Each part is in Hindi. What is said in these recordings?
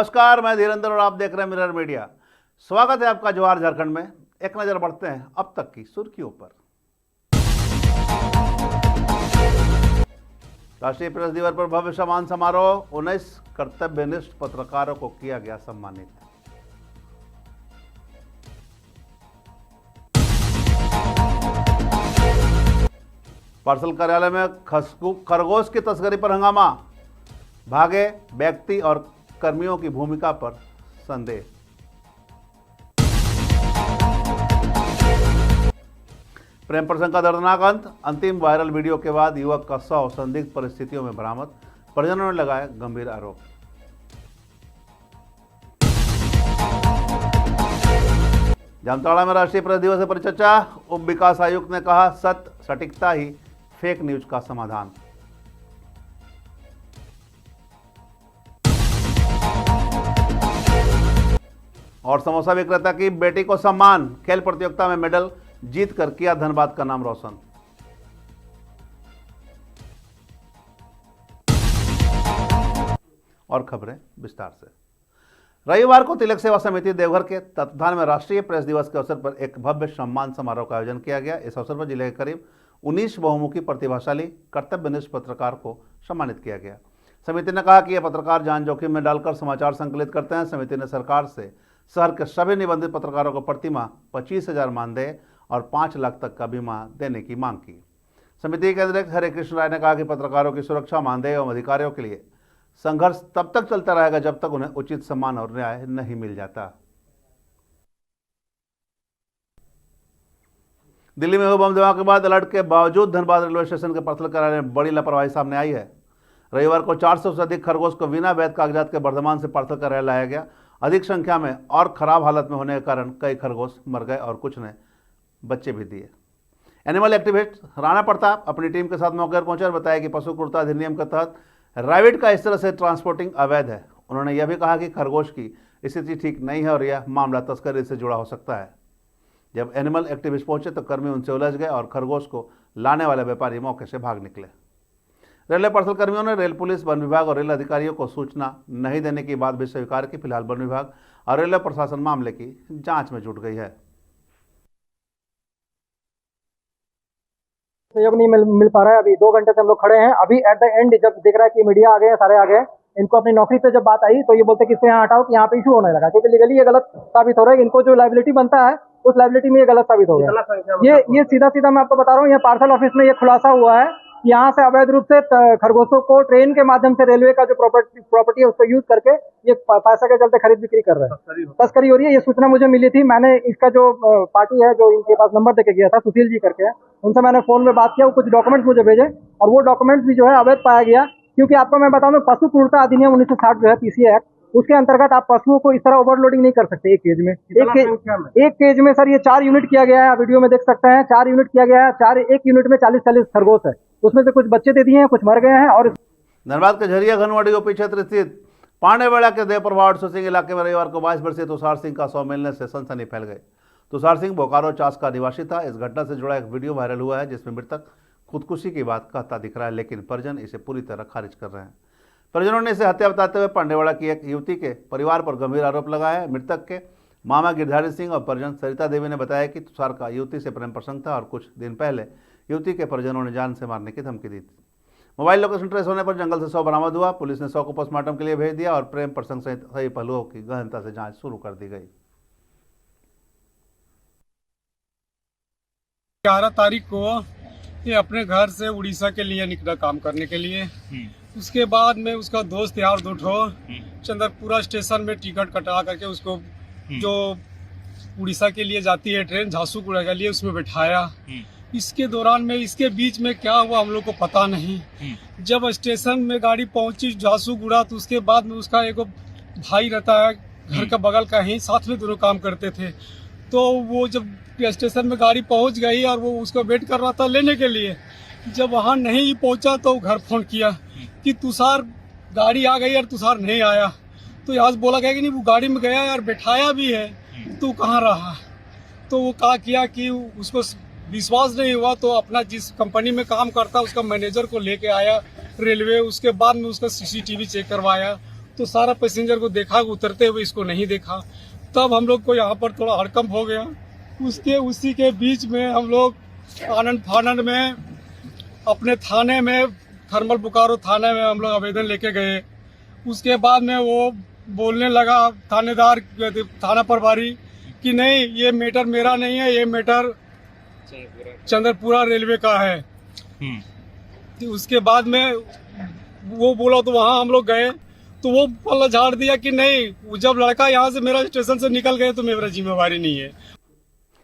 नमस्कार, मैं धीरेन्द्र और आप देख रहे हैं मिरर मीडिया। स्वागत है आपका जवाहर झारखंड में। एक नजर बढ़ते हैं अब तक की सुर्खियों पर। राष्ट्रीय प्रेस दिवस पर भव्य सम्मान समारोह, 19 कर्तव्यनिष्ठ पत्रकारों को किया गया सम्मानित। पार्सल कार्यालय में खरगोश की तस्करी पर हंगामा, भागे व्यक्ति और कर्मियों की भूमिका पर संदेह। प्रेम प्रसंग का दर्दनाक अंत, अंतिम वायरल वीडियो के बाद युवक का शव संदिग्ध परिस्थितियों में बरामद, परिजनों ने लगाए गंभीर आरोप। जामताड़ा में राष्ट्रीय प्रेस दिवस पर चर्चा, उप विकास आयुक्त ने कहा सत्य सटीकता ही फेक न्यूज का समाधान। और समोसा विक्रेता की बेटी को सम्मान, खेल प्रतियोगिता में मेडल जीत कर किया धनबाद का नाम रोशन। और खबरें विस्तार से। रविवार को तिलक सेवा समिति देवघर के तत्वाधान में राष्ट्रीय प्रेस दिवस के अवसर पर एक भव्य सम्मान समारोह का आयोजन किया गया। इस अवसर पर जिले के करीब 19 बहुमुखी प्रतिभाशाली कर्तव्यनिष्ठ पत्रकार को सम्मानित किया गया। समिति ने कहा कि ये पत्रकार जान जोखिम में डालकर समाचार संकलित करते हैं। समिति ने सरकार से शहर के सभी निबंधित पत्रकारों को प्रतिमाह 25,000 मानदेय और 5 लाख तक का बीमा देने की मांग की। समिति के अध्यक्ष हरे कृष्ण राय ने कहा कि पत्रकारों की सुरक्षा, मानदेय एवं अधिकारियों के लिए संघर्ष तब तक चलता रहेगा जब तक उन्हें उचित सम्मान और न्याय नहीं मिल जाता। दिल्ली में हुए बम धमाके के बाद अलर्ट के बावजूद धनबाद रेलवे स्टेशन के पार्सल कार्यालय में बड़ी लापरवाही सामने आई है। रविवार को 400 से अधिक खरगोश को बिना वैध कागजात के बर्धमान से पार्सल कार्यालय लाया गया। अधिक संख्या में और खराब हालत में होने के कारण कई खरगोश मर गए और कुछ ने बच्चे भी दिए। एनिमल एक्टिविस्ट राणा प्रताप अपनी टीम के साथ मौके पर पहुंचे और बताया कि पशु क्रूरता अधिनियम के तहत रैबिट का इस तरह से ट्रांसपोर्टिंग अवैध है। उन्होंने यह भी कहा कि खरगोश की स्थिति ठीक नहीं है और यह मामला तस्करी से जुड़ा हो सकता है। जब एनिमल एक्टिविस्ट पहुंचे तो कर्मी उनसे उलझ गए और खरगोश को लाने वाले व्यापारी मौके से भाग निकले। रेलवे पार्सल कर्मियों ने रेल पुलिस, वन विभाग और रेल अधिकारियों को सूचना नहीं देने की बात भी स्वीकार की। फिलहाल वन विभाग और रेलवे प्रशासन मामले की जांच में जुट गई है। सहयोग नहीं मिल पा रहा है। अभी 2 घंटे से हम लोग खड़े हैं। अभी एट द एंड जब दिख रहा है कि मीडिया आ गए हैं, सारे आ गए, इनको अपनी नौकरी पे जब बात आई तो ये बोलते कि इसको यहाँ हटाओ कि यहाँ पे इशू होने लगा, क्योंकि लीगली ये गलत साबित हो रहा है कि इनको जो लायबिलिटी बनता है उस लायबिलिटी में ये गलत साबित हो गया। ये सीधा मैं आपको बता रहा हूँ, ये पार्सल ऑफिस में ये खुलासा हुआ है। यहाँ से अवैध रूप से खरगोशों को ट्रेन के माध्यम से रेलवे का जो प्रॉपर्टी है उसको यूज करके ये पैसा के चलते खरीद बिक्री कर रहे हैं, तस्करी हो रही है। ये सूचना मुझे मिली थी। मैंने इसका जो पार्टी है जो इनके पास नंबर देके गया था, सुशील जी करके, उनसे मैंने फोन में बात किया। वो कुछ डॉक्यूमेंट्स मुझे भेजे और वो डॉक्यूमेंट्स भी जो है अवैध पाया गया। क्योंकि आपको मैं बता दूं, पशु क्रूरता अधिनियम 1960 जो है पीसी एक्ट, उसके अंतर्गत आप पशुओं को इस तरह ओवरलोडिंग नहीं कर सकते। एक केज में एक केज में सर ये 4 यूनिट किया गया है। वीडियो में देख सकते हैं 4 यूनिट किया गया है। एक यूनिट में 40-40 खरगोश है। उसमें से कुछ बच्चे दे दिए हैं, कुछ मर गए हैं। और धनबाद के झरिया घनवाड़ी ओपी क्षेत्र स्थित पांडेवाड़ा के देवप्रभा और सिंह इलाके में रविवार को 22 वर्षीय तुषार सिंह का शव मिलने से सनसनी फैल गई। तुषार सिंह बोकारो चास का निवासी था। इस घटना से जुड़ा एक वीडियो वायरल हुआ है जिसमें मृतक खुदकुशी की बात कहता दिख रहा है, लेकिन परिजन इसे पूरी तरह खारिज कर रहे हैं। परिजनों ने इसे हत्या बताते हुए पांडेवाड़ा की एक युवती के परिवार पर गंभीर आरोप लगाया है। मृतक के मामा गिरधारी सिंह और परिजन सरिता देवी ने बताया कि तुषार का युवती से प्रेम प्रसंग था और कुछ दिन पहले युवती के परिजनों ने जान से मारने की धमकी दी थी। मोबाइल लोकेशन ट्रेस होने पर जंगल से शव बरामद हुआ। पुलिस ने शव को पोस्टमार्टम के लिए भेज दिया और प्रेम प्रसंग सहित सही पहलुओं की गहनता से जांच शुरू कर दी गई। 11 तारीख को ये अपने घर से उड़ीसा के लिए निकला काम करने के लिए। उसके बाद में उसका दोस्त यार 2 चंद्रपुरा स्टेशन में टिकट कटा करके उसको जो उड़ीसा के लिए जाती है ट्रेन झारसुगुड़ा के लिए, उसमें बैठाया। इसके दौरान में इसके बीच में क्या हुआ हम लोग को पता नहीं। जब स्टेशन में गाड़ी पहुंची झारसुगुड़ा तो उसके बाद में उसका एक भाई रहता है घर का बगल का ही, साथ में दोनों काम करते थे। तो वो जब स्टेशन में गाड़ी पहुंच गई और वो उसको वेट कर रहा था लेने के लिए, जब वहां नहीं पहुंचा तो घर फोन किया कि तुषार गाड़ी आ गई और तुषार नहीं आया। तो यहाँ से बोला गया कि नहीं वो गाड़ी में गया यार, बैठाया भी है, तू कहाँ रहा। तो वो कहा किया कि उसको विश्वास नहीं हुआ तो अपना जिस कंपनी में काम करता उसका मैनेजर को लेके आया रेलवे। उसके बाद में उसका सीसीटीवी चेक करवाया। तो सारा पैसेंजर को देखा, उतरते हुए इसको नहीं देखा। तब हम लोग को यहाँ पर थोड़ा हड़कंप हो गया। उसी के बीच में हम लोग आनंद फानंद में अपने थाने में, थर्मल बोकारो थाने में हम लोग आवेदन लेके गए। उसके बाद में वो बोलने लगा थानेदार, थाना प्रभारी, कि नहीं ये मैटर मेरा नहीं है, ये मैटर चंद्रपुरा रेलवे का है। उसके बाद में वो बोला तो वहाँ हम लोग गए तो वो पल्ला झाड़ दिया कि नहीं, जब लड़का यहाँ से मेरा स्टेशन से निकल गए तो मेरा जिम्मेवारी नहीं है।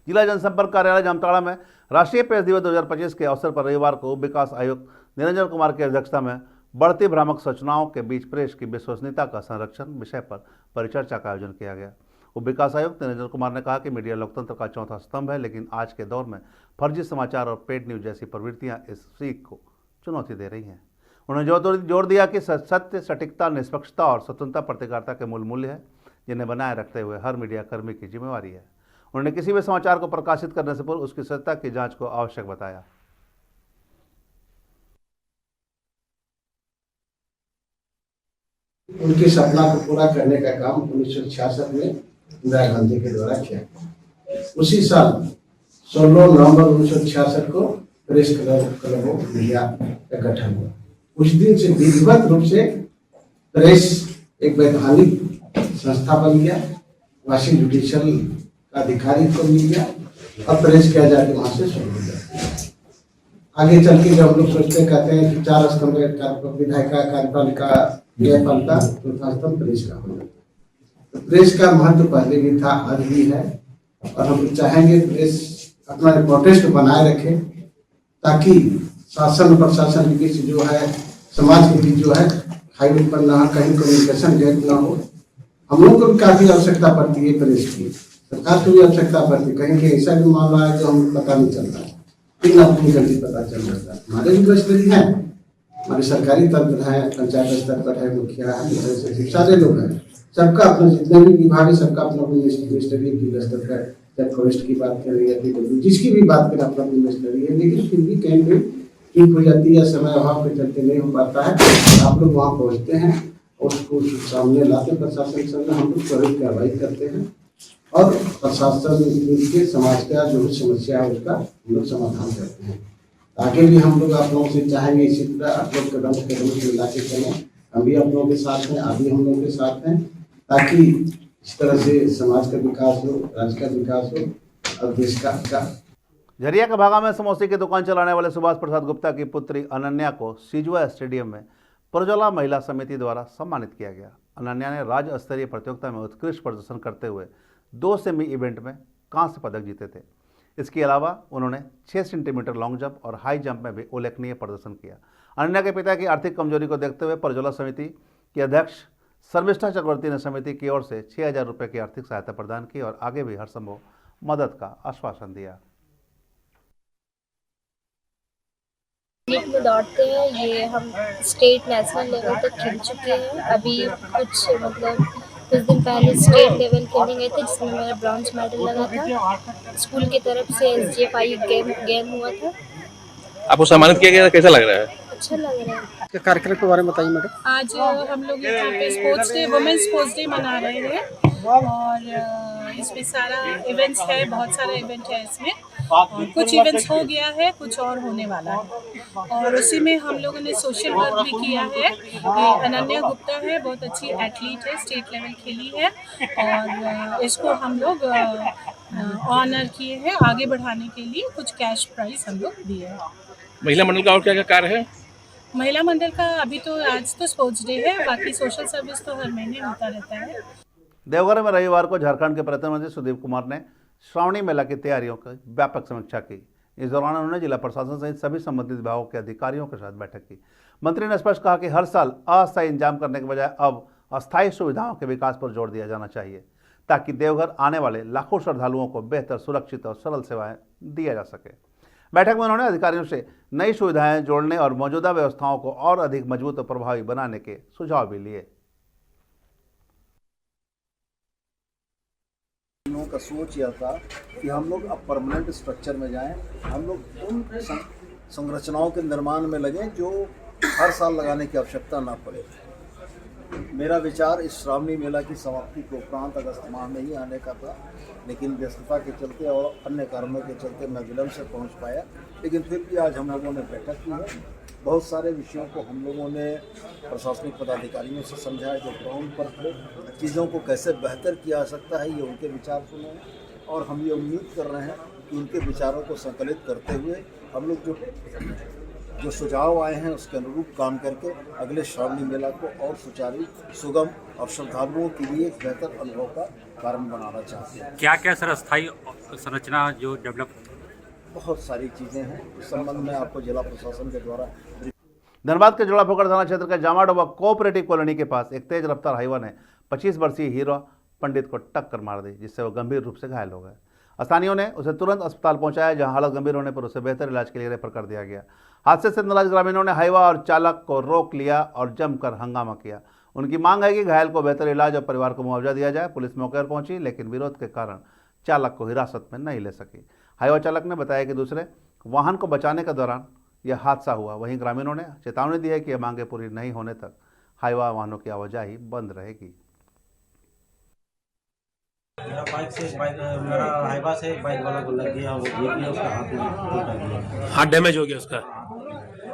जिला जनसंपर्क कार्यालय जामताड़ा में राष्ट्रीय प्रेस दिवस 2025 के अवसर पर रविवार को उप विकास आयुक्त निरंजन कुमार की अध्यक्षता में बढ़ती भ्रामक सूचनाओं के बीच प्रेस की विश्वसनीयता का संरक्षण विषय पर परिचर्चा का आयोजन किया गया। उप विकास आयुक्त निरंजन कुमार ने कहा कि मीडिया लोकतंत्र का चौथा स्तंभ है, लेकिन आज के दौर में फर्जी समाचार और पेड न्यूज जैसी प्रवृत्तियां इस सीख को चुनौती दे रही हैं। उन्होंने जोर दिया कि सत्य, सटीकता, निष्पक्षता और स्वतंत्रता पत्रकारिता के मूल मूल्य है, जिन्हें बनाए रखते हुए हर मीडिया कर्मी की जिम्मेवारी है। उन्होंने किसी भी समाचार को प्रकाशित करने से पूर्व उसकी सत्यता की जांच को आवश्यक बताया। उनके सपना को पूरा करने का काम 1966 में इंदिरा गांधी के द्वारा किया। उसी साल 16 नवंबर 1966 को प्रेस क्लब ऑफ इंडिया का गठन हुआ। उस दिन से विधिवत रूप से प्रेस एक वैधानिक संस्था बन गया, वाशिंग जुडिशियल का अधिकारी को मिल गया और प्रेस किया जाके वहां से शुरू हो गया। आगे चल के जब हम लोग सोचते कहते हैं कि 4 स्तंभ विधायिका, कार्यपालिका, न्यायपालिका, चौथा स्तंभ प्रेस का हो जाता है। तो प्रेस का महत्व पहले भी था, आज भी है, और हम चाहेंगे प्रेस अपना इंपॉर्टेंस बनाए रखे ताकि शासन प्रशासन के बीच जो है, समाज के बीच जो है हाई उत्पन्न ना हो, कहीं कम्युनिकेशन गैप ना हो। हम लोग को भी काफी आवश्यकता पड़ती है प्रेस की, सरकार को भी आवश्यकता पड़ती है। कहीं ऐसा भी मामला है जो हमें पता नहीं चलता है, लेकिन अपनी गलती पता चल जाता है। हमारे भी मजबूरी है, हमारे सरकारी तंत्र है, पंचायत स्तर पर है, मुखिया है, सारे लोग हैं, सबका अपना जितने भी विभाग है सबका अपना मिनिस्ट्री स्तर है। चाहे फॉरेस्ट की बात करें या फिर जिसकी भी बात करें अपना मिनिस्ट्री है, लेकिन फिर भी कहीं पे ठीक हो जाती है, समय अभाव के चलते नहीं हो पाता है। आप लोग वहाँ पहुँचते हैं, उसको सामने लाते प्रशासन सामने, हम लोग त्वरित कार्रवाई करते हैं और प्रशासन के समाज का जो भी समस्या है उसका हम लोग समाधान करते हैं। आगे भी हम लोग आप लोगों से चाहेंगे इसी तरह आप लोग कदम से मिला के चलें। हम भी आप लोगों के साथ हैं, आप भी हम लोगों के साथ हैं, ताकि इस तरह से समाज का विकास हो, राज्य का विकास हो और देश का। झरिया के भागा में समोसे की दुकान चलाने वाले सुभाष प्रसाद गुप्ता की पुत्री अनन्या को सिजुआ स्टेडियम में प्रज्वला महिला समिति द्वारा सम्मानित किया गया। अनन्या ने राज्य स्तरीय प्रतियोगिता में उत्कृष्ट प्रदर्शन करते हुए 2 सेमी इवेंट में कांस्य पदक जीते थे। इसके अलावा उन्होंने 6 सेंटीमीटर लॉन्ग जंप और हाई जंप में भी उल्लेखनीय प्रदर्शन किया। अनन्या के पिता की आर्थिक कमजोरी को देखते हुए प्रज्वला समिति के अध्यक्ष शर्मिष्ठा चक्रवर्ती ने समिति की ओर से 6,000 रुपये की आर्थिक सहायता प्रदान की और आगे भी हर संभव मदद का आश्वासन दिया। में दौड़ते हैं, ये हम स्टेट नेशनल लेवल तक खेल चुके हैं। अभी कुछ दिन पहले स्टेट लेवल खेलने गए थे, जिसमें मेरा ब्रॉन्ज मेडल लगा था। स्कूल की तरफ से SGFI गेम हुआ था। आपको सम्मानित किया गया, कैसा लग रहा है? अच्छा लग रहा है। कार्यक्रम के बारे में बताइए मैडम। आज हम लोग यहाँ पे sports day, women's sports day मना रहे हैं और इसमें सारा इवेंट्स है, बहुत सारा इवेंट है इसमें। कुछ इवेंट्स हो गया है, कुछ और होने वाला है और उसी में हम लोगों ने सोशल वर्क भी किया है। अनन्या गुप्ता है, बहुत अच्छी एथलीट है, स्टेट लेवल खेली है और इसको हम लोग ऑनर किए हैं। आगे बढ़ाने के लिए कुछ कैश प्राइज हम लोग दिए हैं। महिला मंडल का और क्या क्या कार्य है? महिला मंडल का अभी तो आज तो स्पोर्ट्स डे है, बाकी सोशल सर्विस तो हर महीने होता रहता है। देवघर में रविवार को झारखंड के पर्यटन मंत्री सुदीप कुमार ने श्रावणी मेला की तैयारियों की व्यापक समीक्षा की। इस दौरान उन्होंने जिला प्रशासन सहित सभी संबंधित विभागों के अधिकारियों के साथ बैठक की। मंत्री ने स्पष्ट कहा कि हर साल अस्थायी इंतजाम करने के बजाय अब अस्थायी सुविधाओं के विकास पर जोर दिया जाना चाहिए, ताकि देवघर आने वाले लाखों श्रद्धालुओं को बेहतर, सुरक्षित और सरल सेवाएं दिया जा सके। बैठक में उन्होंने अधिकारियों से नई सुविधाएं जोड़ने और मौजूदा व्यवस्थाओं को और अधिक मजबूत और प्रभावी बनाने के सुझाव भी लिए। का सोच यह था कि हम लोग अब परमानेंट स्ट्रक्चर में जाएं, हम लोग उन संरचनाओं के निर्माण में लगें जो हर साल लगाने की आवश्यकता ना पड़े। मेरा विचार इस श्रावणी मेला की समाप्ति के उपरांत अगस्त माह में ही आने का था, लेकिन व्यस्तता के चलते और अन्य कारणों के चलते मैं विलम्ब से पहुंच पाया। लेकिन फिर भी आज हम लोगों ने बैठक की है। बहुत सारे विषयों को हम लोगों ने प्रशासनिक पदाधिकारियों से समझाया, जो ग्राउंड पर थे। चीज़ों को कैसे बेहतर किया जा सकता है, ये उनके विचार सुने और हम ये उम्मीद कर रहे हैं कि उनके विचारों को संकलित करते हुए हम लोग जो सुझाव आए हैं उसके अनुरूप काम करके अगले श्रावणी मेला को और सुचारू, सुगम और श्रद्धालुओं के लिए एक बेहतर अनुभव का कारण बनाना चाहते हैं। क्या क्या सर अस्थायी संरचना जो डेवलप? बहुत सारी चीज़ें हैं, इस संबंध में आपको जिला प्रशासन के द्वारा। धनबाद के जोड़ा पोखर थाना क्षेत्र के जामाडोबा कोऑपरेटिव कॉलोनी के पास एक तेज रफ्तार हाईवा ने 25 वर्षीय हीरा पंडित को टक्कर मार दी, जिससे वो गंभीर रूप से घायल हो गए। स्थानीयों ने उसे तुरंत अस्पताल पहुंचाया, जहां हालत गंभीर होने पर उसे बेहतर इलाज के लिए रेफर कर दिया गया। हादसे से नाराज ग्रामीणों ने हाईवा और चालक को रोक लिया और जमकर हंगामा किया। उनकी मांग है कि घायल को बेहतर इलाज और परिवार को मुआवजा दिया जाए। पुलिस मौके पर पहुंची, लेकिन विरोध के कारण चालक को हिरासत में नहीं ले सकी। हाईवा चालक ने बताया कि दूसरे वाहन को बचाने के दौरान यह हादसा हुआ। वहीं ग्रामीणों ने चेतावनी दी है कि यह मांगे पूरी नहीं होने तक हाईवा वाहनों की आवाजाही बंद रहेगी। मेरा हाईवा से बाइक वाला को लग गया, वो गिर गया, उसका हाथ टूट गया। हाथ डैमेज हो गया उसका।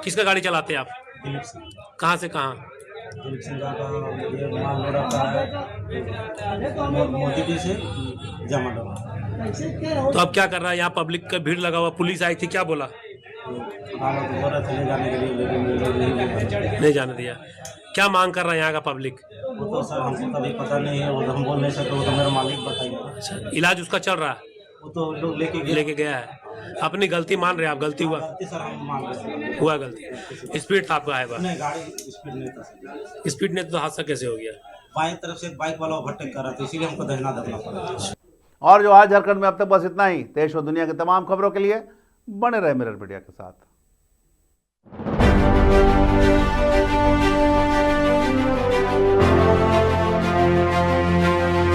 किसका गाड़ी चलाते हैं आप? दिलीप सिंह। कहाँ से कहाँ? दिलीप सिंह का ये माल लोड़ा का है, मोदी से जामाडोबा। तो अब क्या कर रहा है? यहाँ पब्लिक का भीड़ लगा हुआ, पुलिस आई थी, क्या बोला? चले जाने के लिए, लेकिन नहीं जाने दिया। क्या मांग कर रहा है यहाँ का पब्लिक? वो तो सर हमको कभी पता नहीं है, वो तो हम बोल नहीं सकते, वो तो मेरा मालिक बताइए। अच्छा, इलाज उसका चल रहा है? वो तो लोग लेके गया है। अपनी गलती मान रहे हैं आप? गलती हुआ? सर हम मान रहे हैं, हुआ गलती। स्पीड था आपका हाईवा? नहीं, गाड़ी स्पीड नहीं था। स्पीड नहीं तो हादसा कैसे हो गया? बाएं तरफ से बाइक वाला ओवरटेक कर रहा था, इसीलिए हमको दहना दबना पड़ा। और जो आज झारखंड में अब तक बस इतना ही। देश और दुनिया की तमाम खबरों के लिए बने रहे मिरर मीडिया के साथ।